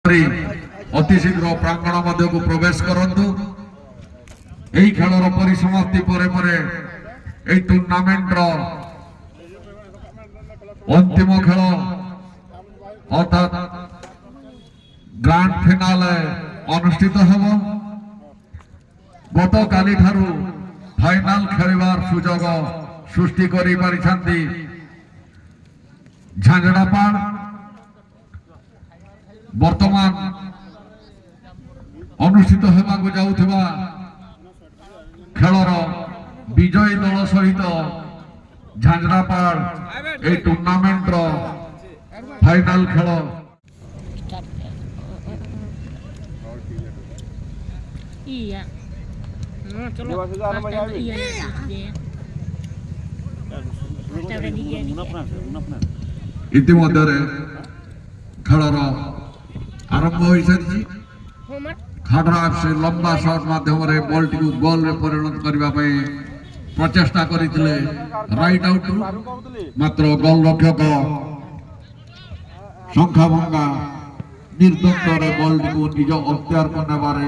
অতি শীঘ্র প্রাঙ্গণ মধ্যকু প্রবেশ করন্তু। এই খেলার পরিসমাপ্তি পরে পরে এই টুর্নামেন্টর অন্তিম খেল অর্থাৎ গ্রান্ড ফিনালে অনুষ্ঠিত হব। গতকালি ঠারু ফাইনাল খেলিবার সুযোগ সৃষ্টি করে পারিছন্তি ঝাঁঝড়াপাড়। বর্তমান অনুষ্ঠিত হেবাকু যাউথিবা খেলর বিজয়ী দল সহিত ঝাঁঝড়াপাড় এই টুর্নামেন্টর ফাইনাল খেল ইতিমধ্যে খেলর আরম্ভ হয়ে সারিছি। খাডরা এফসি লম্বা শট মাধ্যমে বলটি গোল রে পরিণত করিবা পাই প্রচেষ্টা করিଥିଲେ রাইট আউট মাত্র গোল রক্ষক সংখ্যাভঙ্গা নির্দ্বন্দ্ବରେ বলটিକୁ ନିଜ ଅକ୍ତିଆରକୁ ନେବାରେ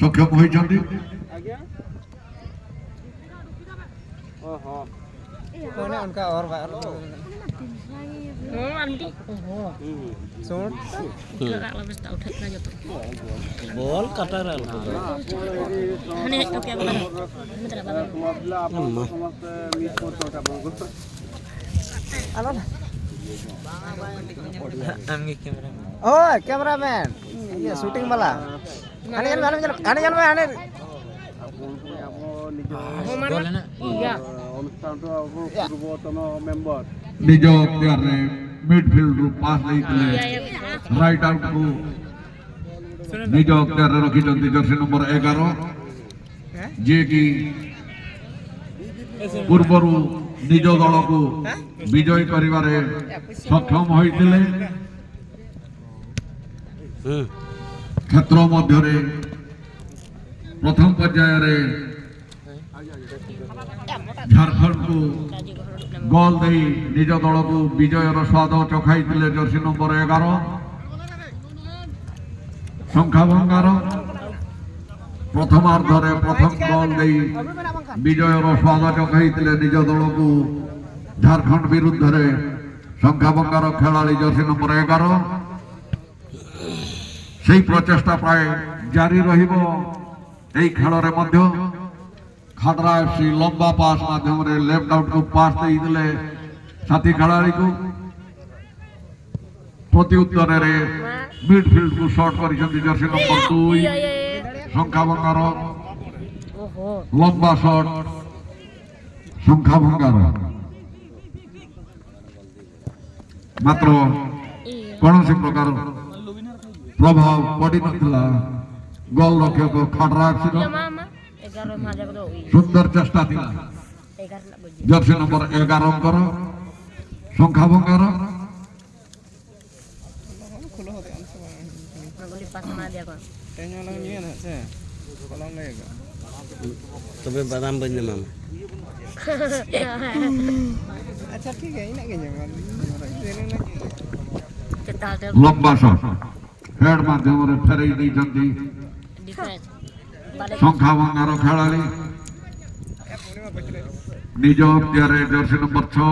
ସକ୍ଷମ ହୋଇଛନ୍ତି। बॉल कटर कैमरामैन ये शूटिंग वाला ନିଜ ଅକ୍ତିଆରରେ ମିଡଫିଲ୍ଡରୁ ପାସ୍ ଦେଇଥିଲେ ରାଇଟ୍ ଆଉଟକୁ ନିଜ ଅକ୍ତିଆରରେ ରଖିଛନ୍ତି ଜର୍ସି ନମ୍ବର 11 ଯିଏକି ପୂର୍ବରୁ ନିଜ ଦଳକୁ ବିଜୟୀ କରିବାରେ ସକ୍ଷମ ହୋଇଥିଲେ। କ୍ଷେତ୍ର ମଧ୍ୟରେ ପ୍ରଥମ ପର୍ଯ୍ୟାୟରେ ଝାରଖଣ୍ଡକୁ ଗୋଲ ଦେଇ ନିଜ ଦଳକୁ ବିଜୟର ସ୍ୱାଦ ଚଖାଇଥିଲେ ଜର୍ସି ନମ୍ବର 11 ସଂଖ୍ୟାଭଙ୍ଗାର। ପ୍ରଥମାର୍ଦ୍ଧରେ ପ୍ରଥମ ଗୋଲ ଦେଇ ବିଜୟର ସ୍ୱାଦ ଚଖାଇଥିଲେ ନିଜ ଦଳକୁ ଝାରଖଣ୍ଡ ବିରୁଦ୍ଧରେ ସଂଖ୍ୟାଭଙ୍ଗାର ଖେଳାଳି ଜର୍ସି ନମ୍ବର 11। সেই প্রচেষ্টা প্রায় জারি রহিব এই খেলরে মধ্য। খাডরা এফসি লম্বা পাস মাধ্যমে লেফট আউট কু পাস দিয়ে সাথী খেলাড়ি কু প্রতি উত্তরে মিডফিল্ড কু শর্ট করেছেন জর্সি নম্বর 2 সংখ্যাভঙ্গার লম্বা শট সংখ্যাভঙ্গার মাত্র কৌশি প্রকার প্রভাব পড়ি নথিলা। গোল রক্ষক খাডরা এফসির সুন্দর চেষ্টা ଥିଲା জর্সি নম্বর 11ଙ୍କର সংখ্যাভঙ্গার। तबे बादाम बन मामा अच्छा ठीक है इना के লম্বা শট হেড মাধ্যমে ফেরাই দিয়েছেন সংখ্যাভঙ্গার খেলাড়ি নিজ অক্তিয়ারে জর্সি নম্বর 6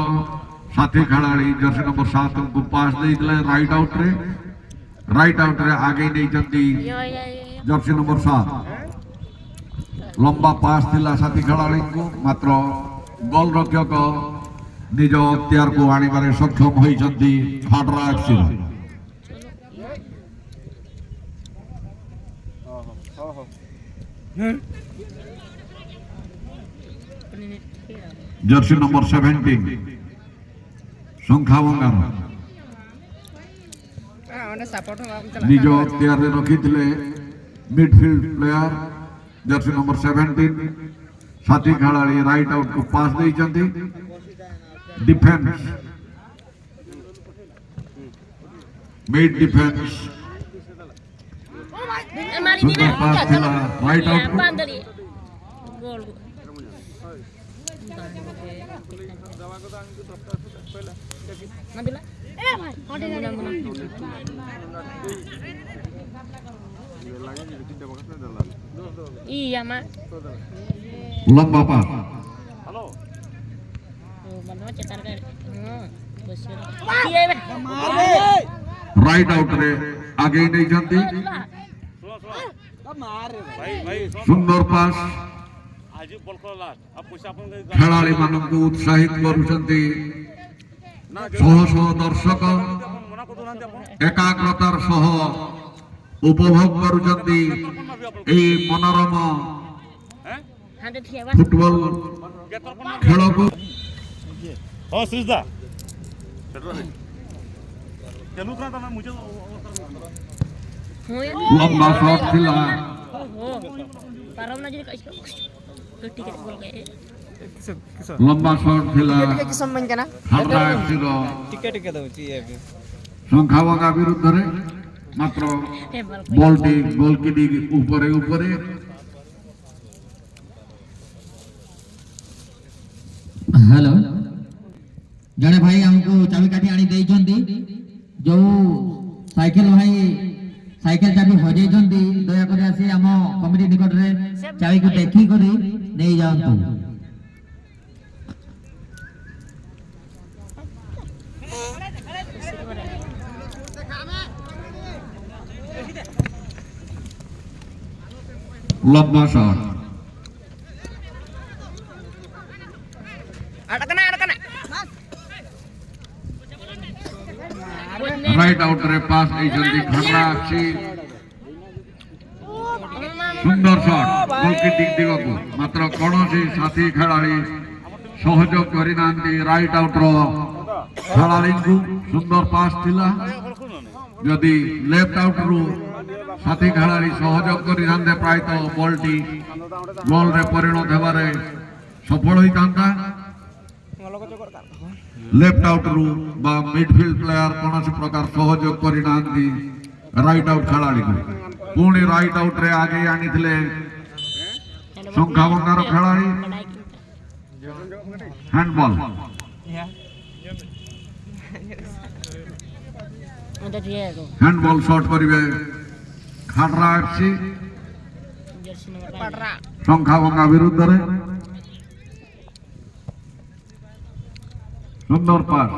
সাথী খেলাড়ি জর্সি নম্বর 7 କୁ পাস ଦେଇଥିଲେ রাইট আউটরে আগে ନେଇଛନ୍ତି জর্সি নম্বর 7। লম্বা পাস ଥିଲା সাথী খেলাড়িଙ୍କୁ মাত্র গোল রক্ষক নিজ অক্তিয়ারକୁ আଣିବାରେ ସକ୍ଷମ ହୋଇଛନ୍ତି ଖାଡରା ଏଫସି। जर्सी नंबर 17 संख्याभंगार निज अक्तियार रखिथिले मिडफील्ड प्लेयर जर्सी नंबर 17 साथी खेलाड़ी राइट आउट को पास देइचंती। डिफेंस मिड डिफेंस पास थिला राइट आउट Iya, Mak. লম্বা pass Oh, mana cetar kan? Besar. Iya, Bang. Right আউটরে আগেই ନେଇଛନ୍ତି ସୁନ୍ଦର ପାସ୍ ଖେଳାଳି ମାନଙ୍କୁ ଉତ୍ସାହିତ କରୁଛନ୍ତି ଶହ ଶହ ଦର୍ଶକ ଏକାଗ୍ରତାର ସହ ଉପଭୋଗ କରୁଛନ୍ତି ଏହି ମନୋରମ Ada dia, ଫୁଟବଲ ଖେଳକୁ हाँ सिजदा चलू था मैं मुझे Oh, ya. ଲମ୍ବା ସଟ୍ ଥିଲା Oh. Param na jadi kau. Gede kan gol kayak. ଲମ୍ବା ସଟ୍ ଥିଲା ଟିକେ କି ସମ୍ମାନ କେନା ହାବରା ଏଫସିର ଟିକେ ଟିକେ ଦଉଛି ଏବେ ଶଙ୍ଖାବଙ୍ଗା ବିରୁଦ୍ଧରେ ମାତ୍ର Bal. ବଲଟି ଗୋଲକିଟି ଉପରେ ଉପରେ हेलो जड़े भाई हमको चाबिकाठी आनी देइछंती जो साइकिल भाई साइकिल चाबी हजेइछंती दया करे आसी हम कमिटी निकट रे चाबी को देखी करी नहीं जांतु ଲମ୍ବା ସଟ୍ ada kena ରାଇଟ୍ ଆଉଟରେ ପାସ୍ ଦେଇଛନ୍ତି ଖଣ୍ଡରା ଅଛି ସୁନ୍ଦର ସଟ୍ ଗୋଲକିପିଂ ଦିଗକୁ ମାତ୍ର କୌଣସି ସାଥୀ ଖେଳାଳି ସହଯୋଗ କରିନାହାନ୍ତି ରାଇଟ୍ ଆଉଟର ଖେଳାଳିଙ୍କୁ ସୁନ୍ଦର ପାସ୍ ଥିଲା ଯଦି ଲେଫ୍ଟ ଆଉଟରୁ ସାଥୀ ଖେଳାଳି ସହଯୋଗ କରିଥାନ୍ତେ ପ୍ରାୟତଃ ବଲଟି ଗୋଲରେ ପରିଣତ ହେବାରେ ସଫଳ ହୋଇଥାନ୍ତା ଲେଫ୍ଟ ଆଉଟରୁ ବା ମିଡଫିଲ୍ଡ ପ୍ଲେୟାର କୌଣସି ପ୍ରକାର ସହଯୋଗ କରିନାହାନ୍ତି ରାଇଟ୍ ଆଉଟ୍ ଖେଳାଳିକୁ ପୁଣି ରାଇଟ୍ ଆଉଟରେ ଆଗେଇ ଆଣିଥିଲେ ଶଙ୍ଖାବଙ୍ଗାର ଖେଳାଳି handball Ada dia tu. Handball shot କରିବେ Khadra FC Jersey nomor 8. Shankhabanga ବିରୁଦ୍ଧରେ ସୁନ୍ଦର ପାସ୍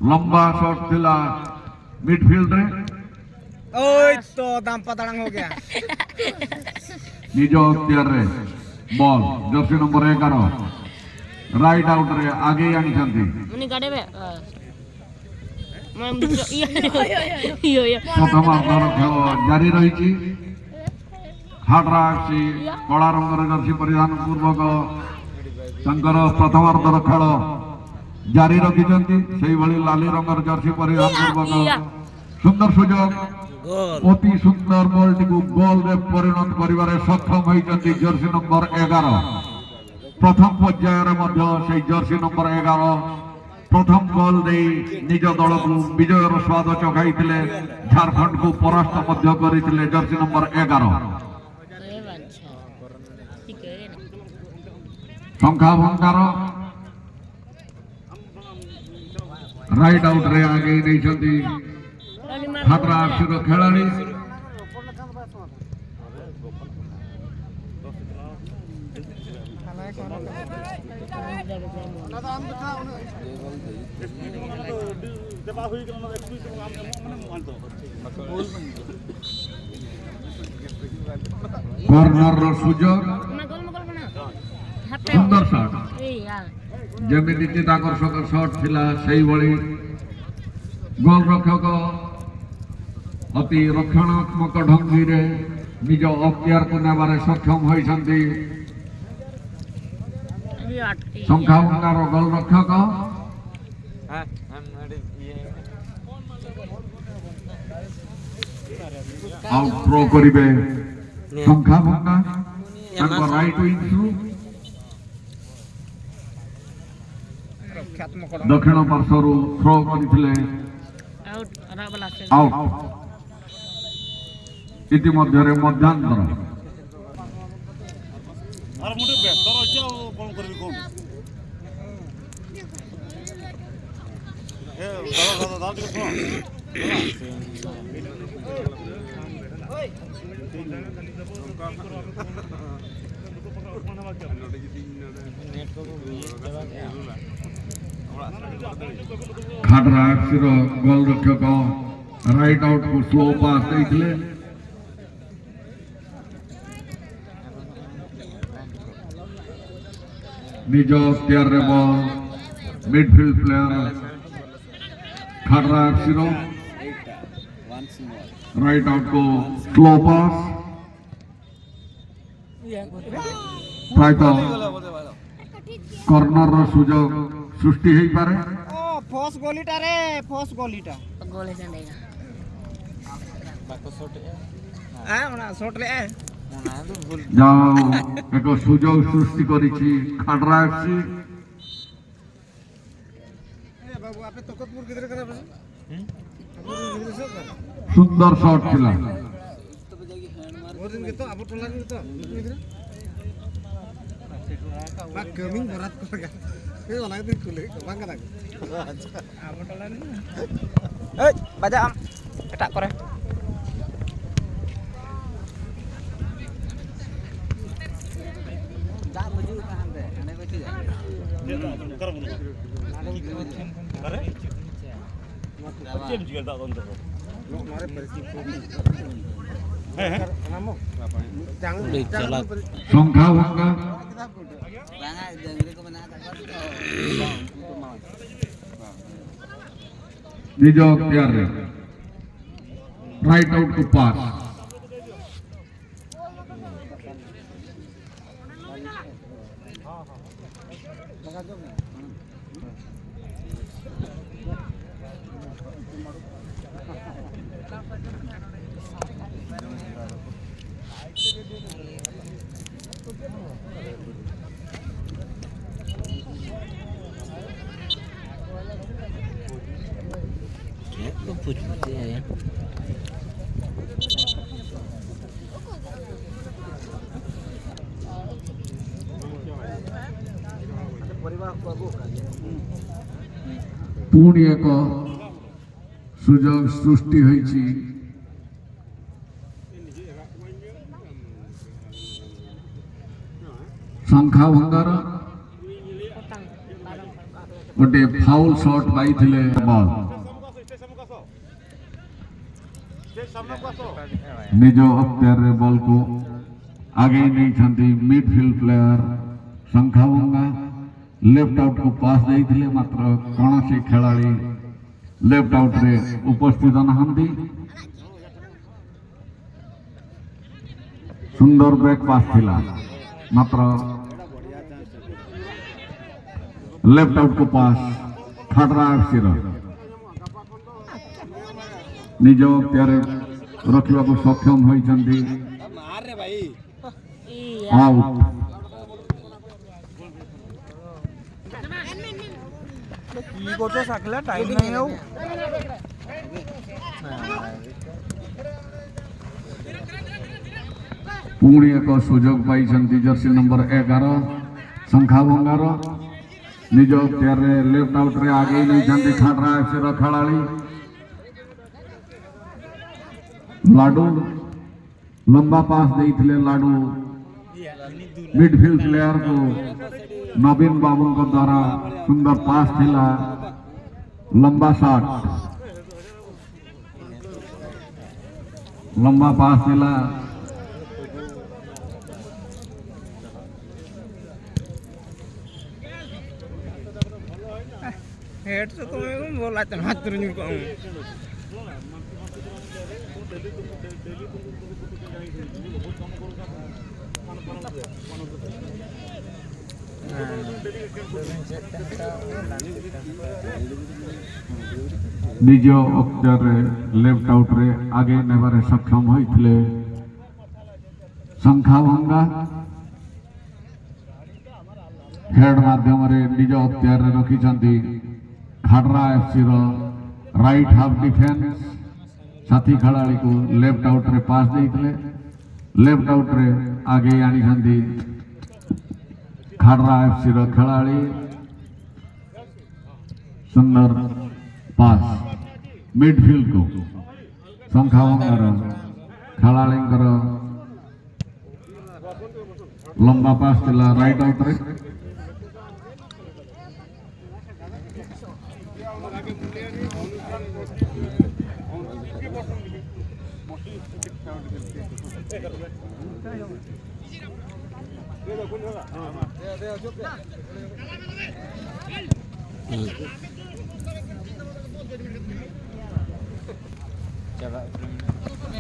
ଲମ୍ବା ସଟ୍ ଥିଲା ମିଡଫିଲ୍ଡରେ ओए तो दाम पताड़ंग हो गया ନିଜ ଅକ୍ତିଆରରେ ବଲ୍ ଜର୍ସି ନମ୍ବର 11 ରାଇଟ୍ ଆଉଟରେ ଆଗେଇ ଆଣିଛନ୍ତି Ini gade be. Mam iya. Iya iya. ପ୍ରଥମାର୍ଦ୍ଧର ଖେଳ ଜାରି ରହିଛି ଖାଡ୍ରା ଏଫସି କଳା ରଙ୍ଗର ଜର୍ସି ପରିଧାନ ପୂର୍ବକ ତାଙ୍କର ପ୍ରଥମାର୍ଦ୍ଧର ଖେଳ ଜାରି ରଖିଛନ୍ତି ସେଇଭଳି ଲାଲି ରଙ୍ଗର ଜର୍ସି ପରିଧାନ ପୂର୍ବକ ସୁନ୍ଦର ସୁଯୋଗ গোল ଅତି ସୁନ୍ଦର ବଲଟିକୁ ଗୋଲରେ ପରିଣତ କରିବାରେ ସକ୍ଷମ ହୋଇଛନ୍ତି ଜର୍ସି ନମ୍ବର 11 ପ୍ରଥମ ପର୍ଯ୍ୟାୟରେ ମଧ୍ୟ ସେଇ ଜର୍ସି ନମ୍ବର 11 ପ୍ରଥମ ଗୋଲ ଦେଇ ନିଜ ଦଳକୁ ବିଜୟର ସ୍ୱାଦ ଚଖାଇଥିଲେ ଝାରଖଣ୍ଡକୁ ପରାସ୍ତ ମଧ୍ୟ କରିଥିଲେ jersey number 11 Saya baca. Tiga ini. ଶଙ୍ଖାଭଙ୍ଗାର ରାଇଟ୍ ଆଉଟରେ ଆଗେଇ ନେଇଛନ୍ତି ଖାଡ୍ରା ଏଫସିର ଖେଳାଳି दबा हुई करना एक्सक्लूसिव मैंने मानता କର୍ଣ୍ଣରର ସୁଯୋଗ Magol mana? HP. ସୁନ୍ଦର ସଟ୍ Iya. ଯେମିତି ଚିତ୍ତାକର୍ଷକ ସଟ୍ ଥିଲା ସେଇଭଳି ଗୋଲ ରକ୍ଷକ ଅତି ରକ୍ଷଣାତ୍ମକ ଢଙ୍ଗିରେ ନିଜ ଅକ୍ତିଆରକୁ ନେବାରେ ସକ୍ଷମ ହୋଇଛନ୍ତି Iya. ଶଙ୍ଖାଭଙ୍ଗାର ଗୋଲ ରକ୍ଷକ ଆଉଟ୍ ଥ୍ରୋ କରିବେ ଶଙ୍ଖାଭଙ୍ଗା ତାଙ୍କ ରାଇଟ୍ ୱିଙ୍ଗରୁ ଦକ୍ଷିଣ ପାର୍ଶ୍ୱରୁ ଥ୍ରୋ କରିଥିଲେ Out. Ada belas. ଆଉଟ୍ ଇତିମଧ୍ୟରେ ମଧ୍ୟାନ୍ତର আর মোটে ব্যস্ত রয়েছে কোন করবি কোন এ দাদা দাদা দাদা ଖାଡରା ଏଫ୍ସିର ଗୋଲ ରକ୍ଷକ ରାଇଟ୍ ଆଉଟକୁ ସ୍ଲୋ ପାସ୍ ଦେଇଥିଲେ। ନିଜ ଅକ୍ତିଆରରେ ବଲ୍ ମିଡଫିଲ୍ଡ ପ୍ଲେୟାର ଖାଡରା ଏଫ୍ସିର ରାଇଟ୍ ଆଉଟକୁ ସ୍ଲୋ ପାସ୍ ପ୍ରାୟତଃ କର୍ଣ୍ଣରର ସୁଯୋଗ ସୃଷ୍ଟି ହେଇପାରେ। ओ फॉस गोलीटा रे फॉस गोलीटा गोल है नहीं हां ना शॉट रे ଯାହା ଏକ ସୁଯୋଗ ସୃଷ୍ଟି କରିଛି ଖାଡରା ଏଫ୍ସି। ए बाबू आपे तकतपुर किधर करा बस ସୁନ୍ଦର ସଟ୍ ଥିଲା। वो दिन के तो अब टोला के तो बा कमिंग बरात को लगा ये वाला दिन खुले बांग करा अब टोला नहीं ए बाजा am एटा करे जा बजू कहां पे आने बैठी जा कर बोलो अरे चेंज कर दा अंदर लो मारे परिस्थिति है नामो jangan चला ସଂଖ୍ୟା ଭଙ୍ଗା banga jangre ko bana ta ନିଜ ଅକ୍ତିଆରରେ ରାଇଟ୍ ଆଉଟକୁ ପାସ୍ तो पूछते हैं यार ପୁଣି ଏକ ସୁଯୋଗ ସୃଷ୍ଟି ହୋଇଛି। ସଂଖ୍ୟା ଭଙ୍ଗାର ଗୋଟିଏ ଫାଉଲ ସଟ୍ ପାଇଥିଲେ ବଲ୍ ନିଜ ଅକ୍ତିଆରରେ ବଲ୍କୁ ଆଗେଇ ନେଇଛନ୍ତି ମିଡଫିଲ୍ଡ ପ୍ଲେୟାର ସଂଖ୍ୟା ଭଙ୍ଗା। ଲେଫ୍ଟ ଆଉଟକୁ ପାସ୍ ଦେଇଥିଲେ ମାତ୍ର କୌଣସି ଖେଳାଳି ଲେଫ୍ଟ ଆଉଟରେ ଉପସ୍ଥିତ ନାହାନ୍ତି। ସୁନ୍ଦର ବ୍ୟାକ୍ ପାସ୍ ଥିଲା ମାତ୍ର ଲେଫ୍ଟ ଆଉଟକୁ ପାସ୍ ଖାଡରା ଏଫ୍ସିର ନିଜ ଅକ୍ତିଆରରେ ରଖିବାକୁ ସକ୍ଷମ ହୋଇଛନ୍ତି। ଆଉଟ୍ की गोचो साकला टाइम नहीं है ପୁଣି ଏକ ସୁଯୋଗ ପାଇଛନ୍ତି ଜର୍ସି ନମ୍ବର 11 ସଂଖ୍ୟା ଭଙ୍ଗାର ନିଜ ଅକ୍ତିଆରରେ ଲେଫ୍ଟ ଆଉଟରେ ଆଗେଇ ନେଇଛନ୍ତି ଖାଡରା ଏଫ୍ସିର ଖେଳାଳି ଲାଡୁ। ଲମ୍ବା ପାସ୍ ଦେଇଥିଲେ ଲାଡୁ ମିଡଫିଲ୍ଡ ପ୍ଲେୟାରକୁ ନବୀନ ବାବୁଙ୍କ ଦ୍ୱାରା ସୁନ୍ଦର ପାସ୍ ଥିଲା ଲମ୍ବା ସଟ୍ ଲମ୍ବା ପାସ୍ ଥିଲା हेड से तो मैं बोला था हाथ तुरंत को ନିଜ ଅକ୍ତିଆରରେ ଲେଫ୍ଟ ଆଉଟରେ ଆଗେଇ ନେବାରେ ସକ୍ଷମ ହୋଇଥିଲେ ସଂଖ୍ୟା ଭଙ୍ଗା। ହେଡ୍ ମାଧ୍ୟମରେ ନିଜ ଅକ୍ତିଆରରେ ରଖିଛନ୍ତି ଖାଡରା ଏଫ୍ସିର ରାଇଟ୍ ହାଫ୍ ଡିଫେନ୍ସ ସାଥୀ ଖେଳାଳିକୁ ଲେଫ୍ଟ ଆଉଟରେ ପାସ୍ ଦେଇଥିଲେ ଲେଫ୍ଟ ଆଉଟରେ ଆଗେଇ ଆଣିଛନ୍ତି ଖାଡରା ଏଫ୍ସିର ଖେଳାଳି ସୁନ୍ଦର ପାସ୍ ମିଡଫିଲ୍ଡକୁ ସଂଖ୍ୟା ଭଙ୍ଗାର ଖେଳାଳିଙ୍କର ଲମ୍ବା ପାସ୍ ଥିଲା ରାଇଟ୍ ଆଉଟ୍ରେ।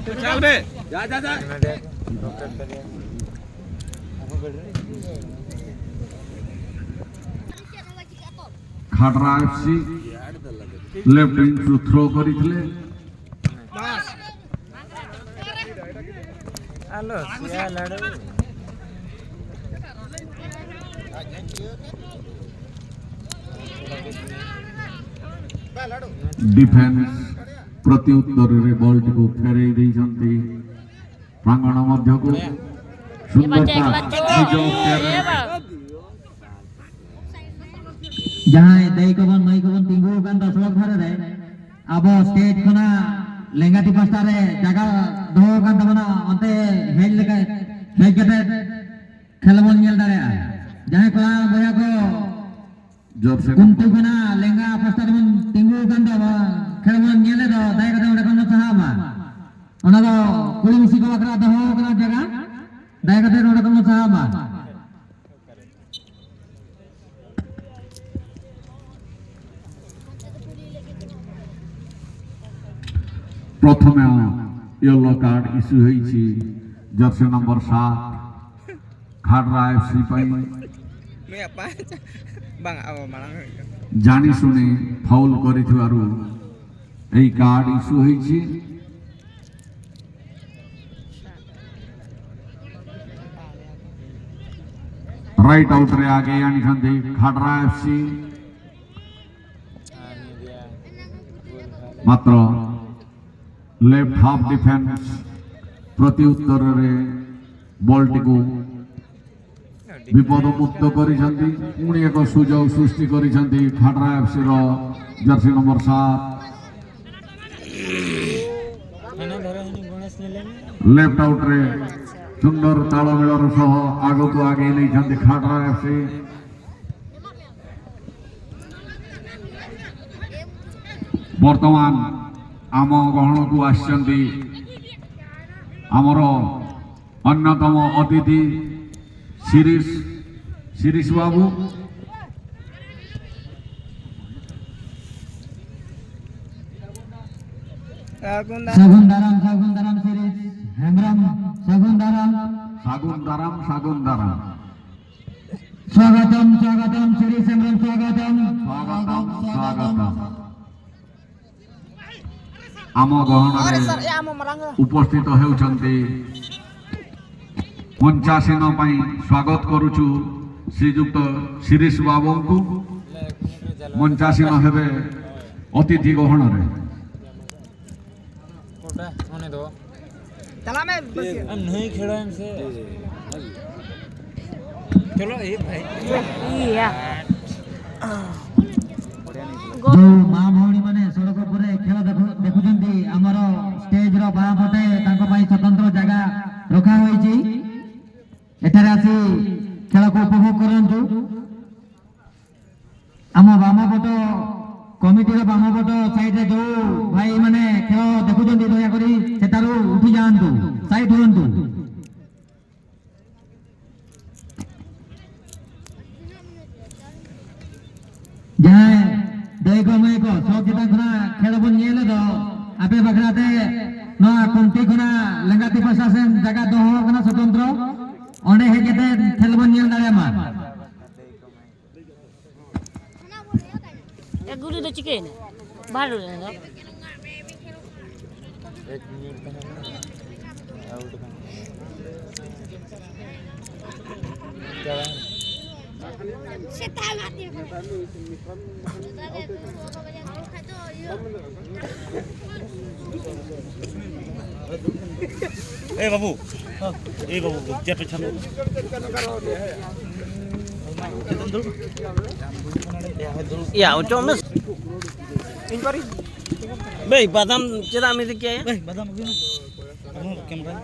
चल बे जा जा जा ଖାଡରା ଏଫସି ଲେଫ୍ଟ ୱିଙ୍ଗରୁ ଥ୍ରୋ କରିଥିଲେ। हेलो सिया लड़ो डिफेन्स प्रति उत्तରରେ ବଲଟିକୁ ଫେରେଇ ଦେଇଛନ୍ତି ପ୍ରାଙ୍ଗଣ ମଧ୍ୟକୁ। ସୁନ୍ଦର ପାସ୍ ନିଜ ଅକ୍ତିଆରରେ। जहाँ दही कबन नई कबन तिंगु कान दसलक धारे रे अब स्टेज खना लेंगाटी पास्ता रे जगह दो कान तमना अंते हेल लेके हेल केते खेलबन नेल दारे जहाँ कला बया को जर्सी कुंतु खना लेंगा पास्ता रे तिंगु कान दो खेलबन नेले दो दाई कते ओडे कोन साहामा ओना दो कुली मिसी को बकरा दो कना जगह दाई कते ओडे कोन साहामा प्रथमे येलो कार्ड इश्यू होईछि जर्सी नंबर 7 खाडरा एफसी ପାଇଁ। मैं apa bang aw malang ଜାଣି ଶୁଣି ଫାଉଲ କରିଥିବାରୁ ଏହି କାର୍ଡ ଇସ୍ୟୁ ହୋଇଛି। ରାଇଟ୍ ଆଉଟ୍ରେ ଆଗେଇ ଆଣିଛନ୍ତି ଖାଡରା ଏଫସି। ମାତ୍ର ଲେଫ୍ଟ ହାଫ୍ ଡିଫେନ୍ସ ପ୍ରତି ଉତ୍ତରରେ ବଲଟିକୁ ବିପଦମୁକ୍ତ କରିଛନ୍ତି। ପୁଣି ଏକ ସୁଯୋଗ ସୃଷ୍ଟି କରିଛନ୍ତି ଖାଡରା ଏଫସିର ଜର୍ସି ନମ୍ବର 7। ଲେଫ୍ଟ ଆଉଟ୍ରେ ସୁନ୍ଦର ତାଳମେଳର ସହ ଆଗକୁ ଆଗେଇ ନେଇଛନ୍ତି ଖାଡରା ଏଫସି। ବର୍ତ୍ତମାନ ଆମ ଗହଣକୁ ଆସିଛନ୍ତି ଆମର ଅନ୍ୟତମ ଅତିଥି ଶିରିଷ ବାବୁ। सगुंदाराम सिरीज हेमराम सगुंदाराम स्वागतम सिरीज हेमराम स्वागतम। आम गहणरे उपस्थित हेउछन्ति 85 ପାଇଁ स्वागत करूछु श्रीयुक्त शिरीष बाबू को। 85 हेबे अतिथि गहणरे। चला मैं नहीं खेला हमसे चलो ए भाई या जो माँ भौणी माने सड़क पर खेल देखुचंती हमर स्टेज रो बाँ पटे तांको पई स्वतंत्र जगह रखा होईची। एठारे आसी खेल को उपभोग करंतु। आम बाम पट कमिटी रो बाम पट साइड रे जो भाई माने खेल देखुचंती दया करी सेतारो उठी जांतु साइड होंतु। जहाँ देखो मैं को सब जितना खुना खेल बन येले दो आपे बखराते ना कुंती खुना लंगाती पासा से जगह दो हो खुना स्वतंत्र ओंडे हे केते खेल बन येल दाले मा एक गुरु दो चिकन बाहर हो जाएगा। ए बाबू जेट छन या उचो में इन करी बे बादाम चला में क्या है बादाम କ୍ୟାମେରା